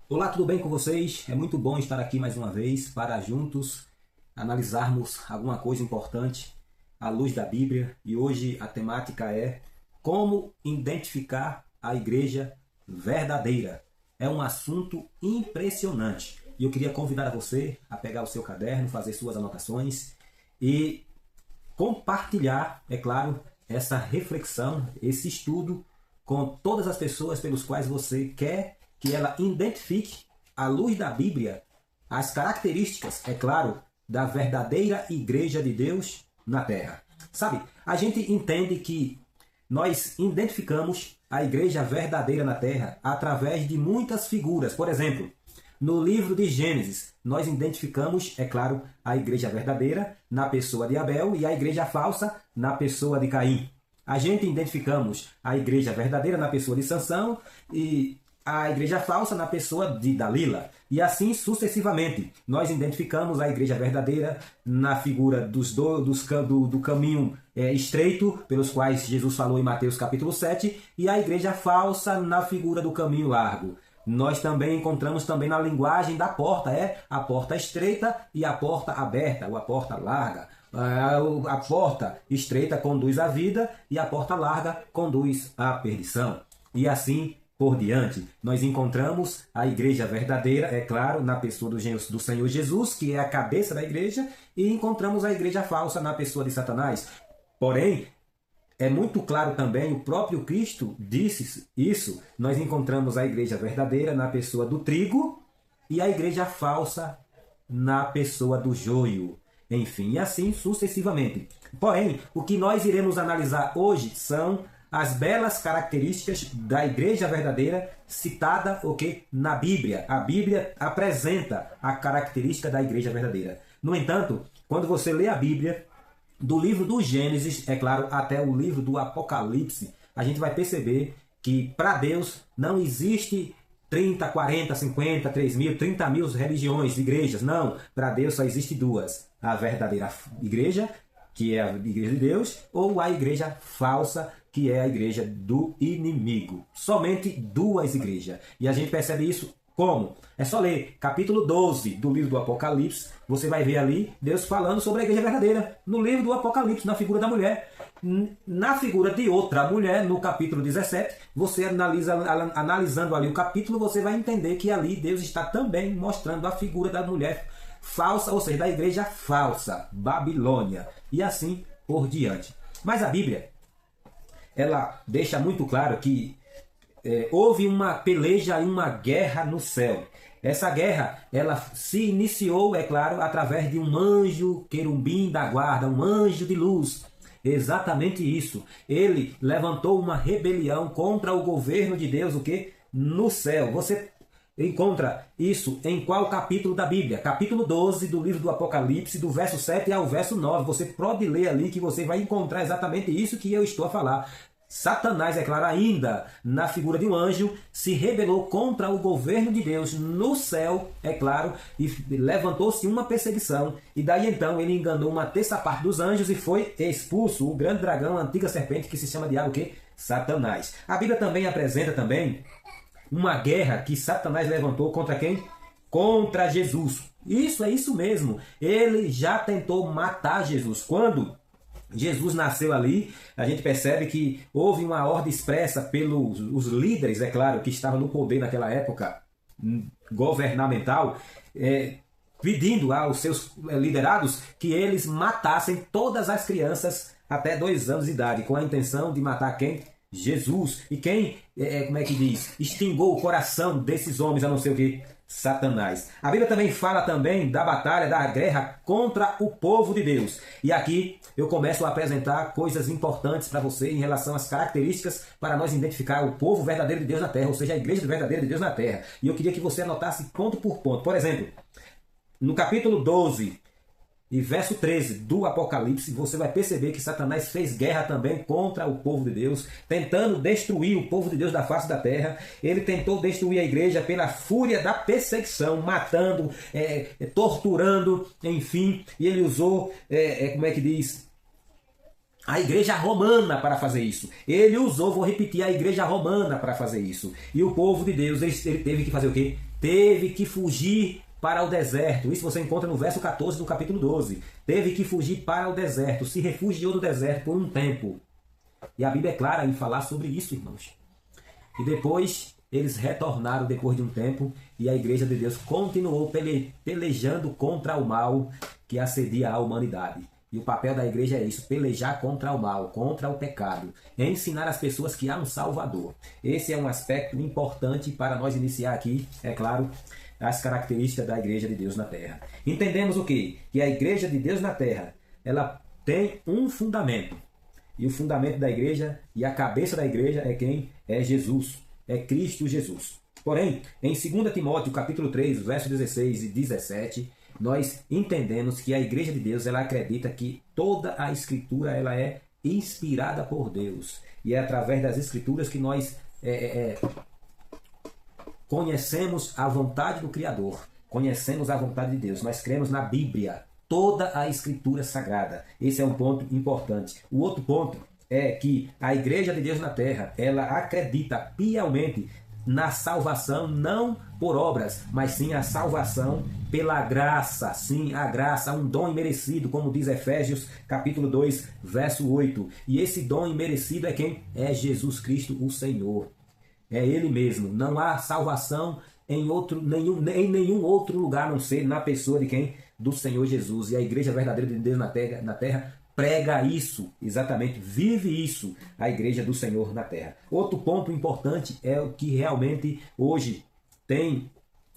Olá, tudo bem com vocês? É muito bom estar aqui mais uma vez para juntos analisarmos alguma coisa importante à luz da Bíblia. E hoje a temática é como identificar a igreja verdadeira. É um assunto impressionante. E eu queria convidar você a pegar o seu caderno, fazer suas anotações e compartilhar, é claro, essa reflexão, esse estudo com todas as pessoas pelos quais você quer que ela identifique, à luz da Bíblia, as características, é claro, da verdadeira igreja de Deus na Terra. Sabe, a gente entende que nós identificamos a igreja verdadeira na Terra através de muitas figuras. Por exemplo, no livro de Gênesis, nós identificamos, é claro, a igreja verdadeira na pessoa de Abel e a igreja falsa na pessoa de Caim. A gente identificamos a igreja verdadeira na pessoa de Sansão e a igreja falsa na pessoa de Dalila. E assim sucessivamente. Nós identificamos a igreja verdadeira na figura do caminho estreito, pelos quais Jesus falou em Mateus capítulo 7, e a igreja falsa na figura do caminho largo. Nós também encontramos também na linguagem da porta, a porta estreita e a porta aberta, ou a porta larga. A porta estreita conduz à vida e a porta larga conduz à perdição. E assim por diante, nós encontramos a igreja verdadeira, é claro, na pessoa do Senhor Jesus, que é a cabeça da igreja, e encontramos a igreja falsa na pessoa de Satanás. Porém, é muito claro também, o próprio Cristo disse isso, nós encontramos a igreja verdadeira na pessoa do trigo e a igreja falsa na pessoa do joio. Enfim, e assim sucessivamente. Porém, o que nós iremos analisar hoje são as belas características da igreja verdadeira citada na Bíblia. A Bíblia apresenta a característica da igreja verdadeira. No entanto, quando você lê a Bíblia, do livro do Gênesis, é claro, até o livro do Apocalipse, a gente vai perceber que para Deus não existe 30, 40, 50, 3 mil, 30 mil religiões, igrejas. Não, para Deus só existe duas. A verdadeira igreja, que é a igreja de Deus, ou a igreja falsa, que é a igreja do inimigo. Somente duas igrejas. E a gente percebe isso como? É só ler capítulo 12 do livro do Apocalipse. Você vai ver ali Deus falando sobre a igreja verdadeira. No livro do Apocalipse, na figura da mulher. Na figura de outra mulher, no capítulo 17, você analisando ali o capítulo, você vai entender que ali Deus está também mostrando a figura da mulher falsa, ou seja, da igreja falsa, Babilônia. E assim por diante. Mas a Bíblia, ela deixa muito claro que houve uma peleja e uma guerra no céu. Essa guerra, ela se iniciou, é claro, através de um anjo querubim da guarda, um anjo de luz. Exatamente isso. Ele levantou uma rebelião contra o governo de Deus, no céu. Você encontra isso em qual capítulo da Bíblia? Capítulo 12 do livro do Apocalipse, do verso 7 ao verso 9. Você pode ler ali que você vai encontrar exatamente isso que eu estou a falar. Satanás, é claro, ainda na figura de um anjo, se rebelou contra o governo de Deus no céu, é claro, e levantou-se uma perseguição. E daí então ele enganou uma terça parte dos anjos e foi expulso o grande dragão, a antiga serpente, que se chama diabo, Satanás. A Bíblia também apresenta uma guerra que Satanás levantou contra quem? Contra Jesus. Isso é isso mesmo. Ele já tentou matar Jesus. Quando Jesus nasceu ali, a gente percebe que houve uma ordem expressa pelos os líderes, é claro, que estavam no poder naquela época governamental, pedindo aos seus liderados que eles matassem todas as crianças até 2 anos de idade, com a intenção de matar quem? Jesus. E quem, extingou o coração desses homens, a não ser o que? Satanás. A Bíblia também fala da batalha, da guerra contra o povo de Deus. E aqui eu começo a apresentar coisas importantes para você em relação às características para nós identificar o povo verdadeiro de Deus na terra, ou seja, a igreja verdadeira de Deus na terra. E eu queria que você anotasse ponto por ponto. Por exemplo, no capítulo 12 e verso 13 do Apocalipse, você vai perceber que Satanás fez guerra também contra o povo de Deus, tentando destruir o povo de Deus da face da terra. Ele tentou destruir a igreja pela fúria da perseguição, matando, torturando, enfim. E ele usou, a igreja romana para fazer isso. Ele usou, vou repetir, a igreja romana para fazer isso. E o povo de Deus, ele teve que fazer o quê? teve que fugir para o deserto. Isso você encontra no verso 14 do capítulo 12. Teve que fugir para o deserto, se refugiou no deserto por um tempo. E a Bíblia é clara em falar sobre isso, irmãos. E depois eles retornaram depois de um tempo e a igreja de Deus continuou pelejando contra o mal que assedia a humanidade. E o papel da igreja é isso, pelejar contra o mal, contra o pecado, ensinar as pessoas que há um Salvador. Esse é um aspecto importante para nós iniciar aqui, é claro, as características da igreja de Deus na terra. Entendemos o quê? Que a igreja de Deus na terra, ela tem um fundamento. E o fundamento da igreja e a cabeça da igreja é quem? É Jesus, é Cristo Jesus. Porém, em 2 Timóteo capítulo 3, versos 16 e 17, nós entendemos que a igreja de Deus, ela acredita que toda a escritura ela é inspirada por Deus. E é através das escrituras que nós conhecemos a vontade do Criador, conhecemos a vontade de Deus. Nós cremos na Bíblia, toda a escritura sagrada. Esse é um ponto importante. O outro ponto é que a igreja de Deus na terra, ela acredita piamente na salvação, não por obras, mas sim a salvação pela graça. Sim, a graça, um dom imerecido, como diz Efésios capítulo 2, verso 8. E esse dom imerecido é quem? É Jesus Cristo, o Senhor. É Ele mesmo. Não há salvação em nenhum outro lugar, a não ser na pessoa de quem? Do Senhor Jesus. E a igreja verdadeira de Deus na terra prega isso, exatamente, vive isso, a igreja do Senhor na terra. Outro ponto importante é o que realmente hoje tem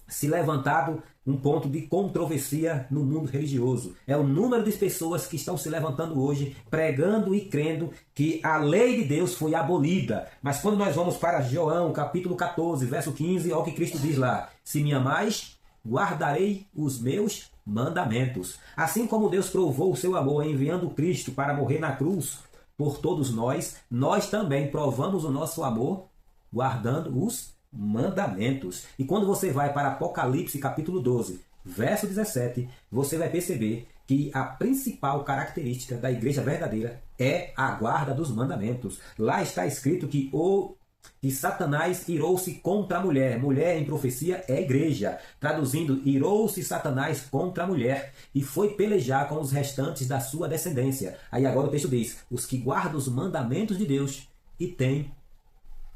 se levantado um ponto de controvérsia no mundo religioso. É o número de pessoas que estão se levantando hoje, pregando e crendo que a lei de Deus foi abolida. Mas quando nós vamos para João, capítulo 14, verso 15, olha o que Cristo diz lá: se me amais, guardarei os meus mandamentos. Assim como Deus provou o seu amor enviando Cristo para morrer na cruz por todos nós, nós também provamos o nosso amor guardando os mandamentos. E quando você vai para Apocalipse capítulo 12, verso 17, você vai perceber que a principal característica da igreja verdadeira é a guarda dos mandamentos. Lá está escrito que Satanás irou-se contra a mulher. Mulher em profecia é igreja. Traduzindo, irou-se Satanás contra a mulher e foi pelejar com os restantes da sua descendência. Aí agora o texto diz: os que guardam os mandamentos de Deus e têm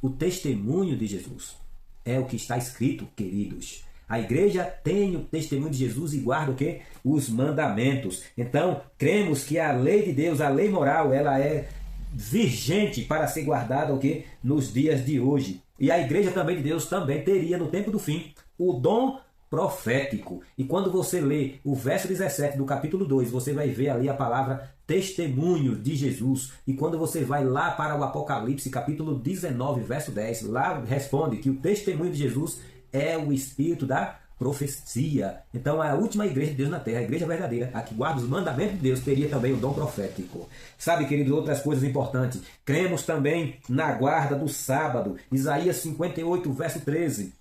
o testemunho de Jesus. É o que está escrito, queridos. A igreja tem o testemunho de Jesus e guarda o quê? Os mandamentos. Então, cremos que a lei de Deus, a lei moral, ela é vigente para ser guardada o quê? Nos dias de hoje. E a igreja também de Deus também teria no tempo do fim o dom profético. E quando você lê o verso 17 do capítulo 2, você vai ver ali a palavra testemunho de Jesus. E quando você vai lá para o Apocalipse capítulo 19, verso 10, lá responde que o testemunho de Jesus é o espírito da profecia. Então a última igreja de Deus na terra, a igreja verdadeira, a que guarda os mandamentos de Deus, teria também o dom profético. Sabe, queridos, outras coisas importantes. Cremos também na guarda do sábado. Isaías 58, verso 13.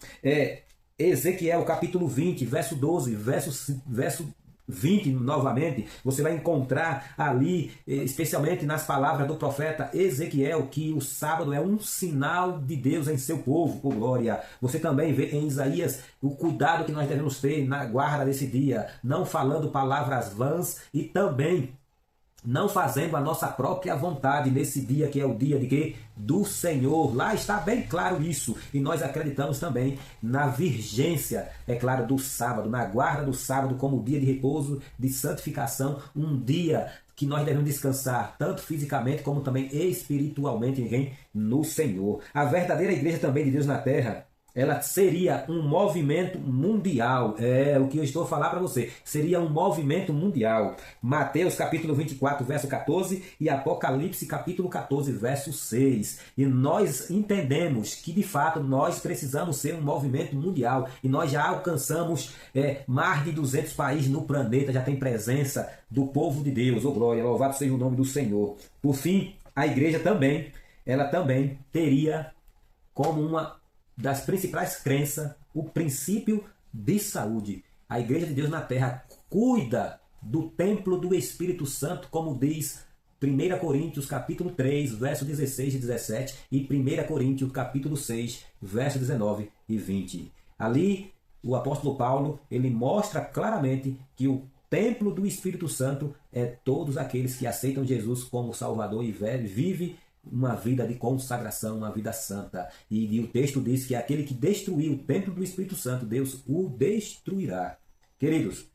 Ezequiel capítulo 20, verso 12, verso 20 novamente, você vai encontrar ali, especialmente nas palavras do profeta Ezequiel, que o sábado é um sinal de Deus em seu povo, por glória. Você também vê em Isaías o cuidado que nós devemos ter na guarda desse dia, não falando palavras vãs e também não fazendo a nossa própria vontade nesse dia que é o dia de quê? Do Senhor. Lá está bem claro isso. E nós acreditamos também na vigência, é claro, do sábado, na guarda do sábado como dia de repouso, de santificação, um dia que nós devemos descansar, tanto fisicamente como também espiritualmente no Senhor. A verdadeira igreja também de Deus na terra, ela seria um movimento mundial. É o que eu estou a falar para você. Seria um movimento mundial. Mateus capítulo 24, verso 14 e Apocalipse capítulo 14, verso 6. E nós entendemos que de fato nós precisamos ser um movimento mundial. E nós já alcançamos mais de 200 países no planeta. Já tem presença do povo de Deus. Oh glória, louvado seja o nome do Senhor. Por fim, a igreja também, ela também teria como uma das principais crenças, o princípio de saúde. A igreja de Deus na terra cuida do templo do Espírito Santo, como diz 1 Coríntios capítulo 3, verso 16 e 17 e 1 Coríntios capítulo 6, verso 19 e 20. Ali o apóstolo Paulo, ele mostra claramente que o templo do Espírito Santo é todos aqueles que aceitam Jesus como Salvador e vive uma vida de consagração, uma vida santa. E o texto diz que aquele que destruir o templo do Espírito Santo, Deus o destruirá. Queridos,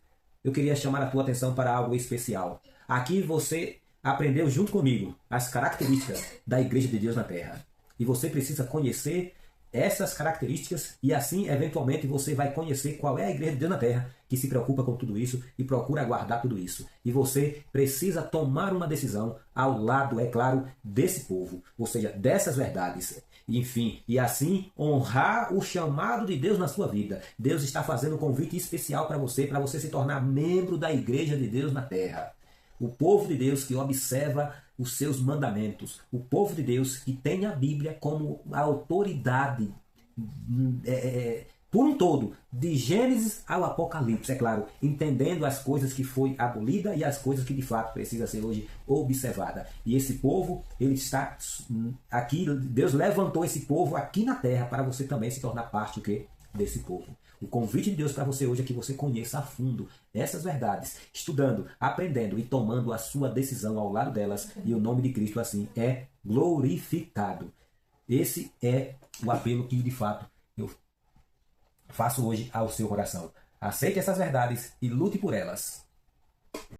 eu queria chamar a tua atenção para algo especial. Aqui você aprendeu junto comigo as características da Igreja de Deus na Terra. E você precisa conhecer essas características e assim, eventualmente, você vai conhecer qual é a Igreja de Deus na Terra que se preocupa com tudo isso e procura guardar tudo isso. E você precisa tomar uma decisão ao lado, é claro, desse povo, ou seja, dessas verdades. Enfim, e assim honrar o chamado de Deus na sua vida. Deus está fazendo um convite especial para você se tornar membro da Igreja de Deus na Terra. O povo de Deus que observa os seus mandamentos. O povo de Deus que tem a Bíblia como a autoridade por um todo, de Gênesis ao Apocalipse, é claro, entendendo as coisas que foi abolida e as coisas que de fato precisa ser hoje observada. E esse povo, ele está aqui, Deus levantou esse povo aqui na terra para você também se tornar parte desse povo. O convite de Deus para você hoje é que você conheça a fundo essas verdades, estudando, aprendendo e tomando a sua decisão ao lado delas, e o nome de Cristo assim é glorificado. Esse é o apelo que de fato eu faço hoje ao seu coração. Aceite essas verdades e lute por elas.